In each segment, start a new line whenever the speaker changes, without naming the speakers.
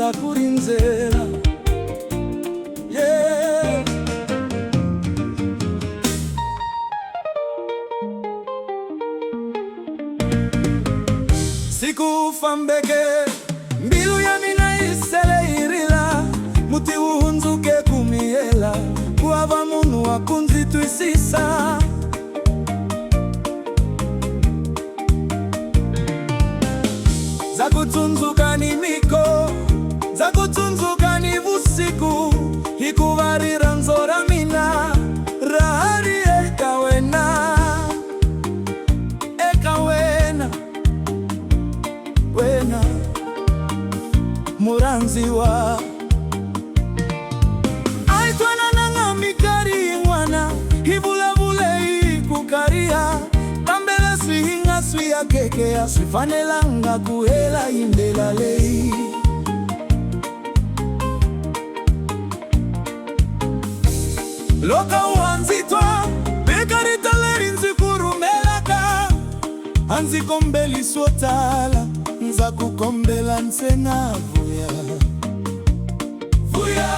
nzakurinzela. Yeah. Sikufa mbeke mbilu ya mina isele irila muti uhunzuke kumiyela kuava munu wakunzi tuisisa. Zakutunzuka ni miko, zakutunzuka ni vusiku, hikuvarira nzora mina rahari ekawena, ekawena wena muranziwa aitwana nanga mikari ingwana hivulavule ikukaria tambela swihinga swiya kekea swifanelanga kuhela indela lei. Loka uanzitwa bekaritale nzikurumelaka anzikombeli swotala nza kukombela nsenga vuya vuya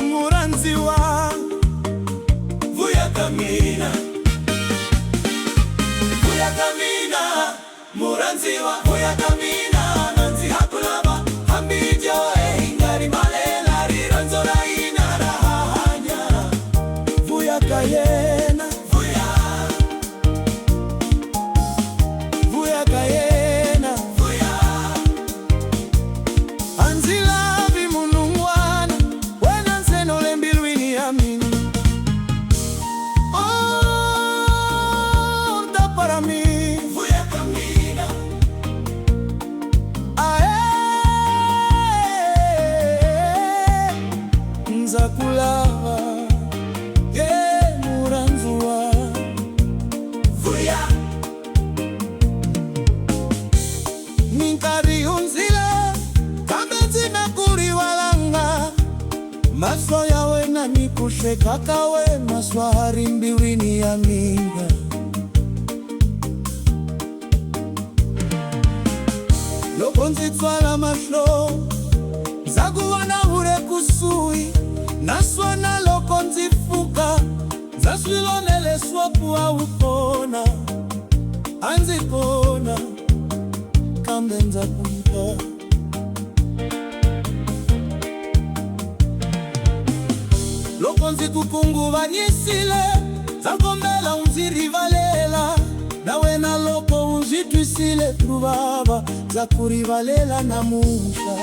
muranziwa vuya kamina vuya kamina muranziwa vuya kamina nanzi hakulaba hambijo ingari malela riranzora inarahanya vuya kayena vuya kayena vuya anzilavi munungwana wena nseno lembilwini ya mini orta para mi vuya kamina ae nzakulava muranzuwa vuya ninkari unzila kambenzi mekuri walanga maswa yawe na mikushe kakawe maswa harimbiwini ya minga lokonzi twala maslo zaguwana ure kusui naswa na lokonzi fuka zaswilonele swapu awupona anzipona kambenza kumpa lokonzi kukungu vanyisile zakombela unzirivalela nawe na loko unzitwisile tuvava zakurivalela na musha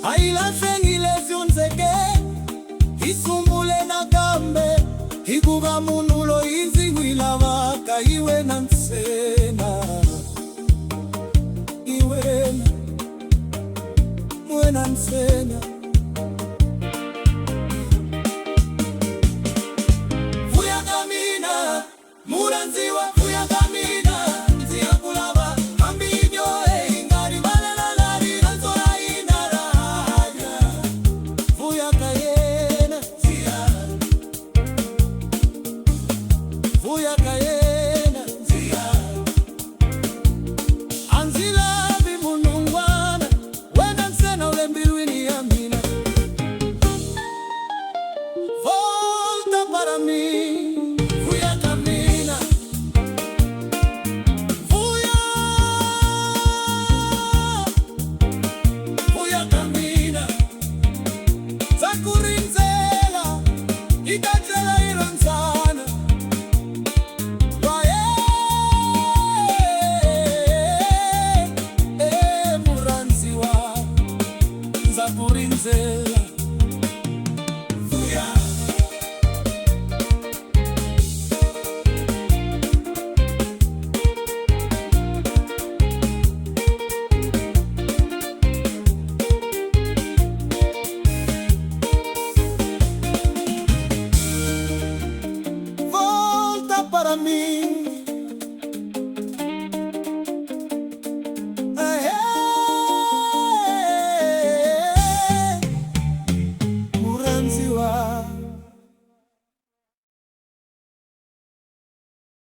aila fengile zyunzeke isumbule na kambe hikuva munulo izi wilavaka iwe na nsena iwena mwena nsena vuya kamina muranziwa vuya kamina nzia kulava ambinyo ingari malela lari ranzora inarahanya vuya kayena vuya kayena nzia anzilavi munungwana wena nsena ulembilwini ya mina volta para mi vuya kamina vuya kamina zakurinzela ikatela iranzana muranziwa zakurinzela vuya volta para mim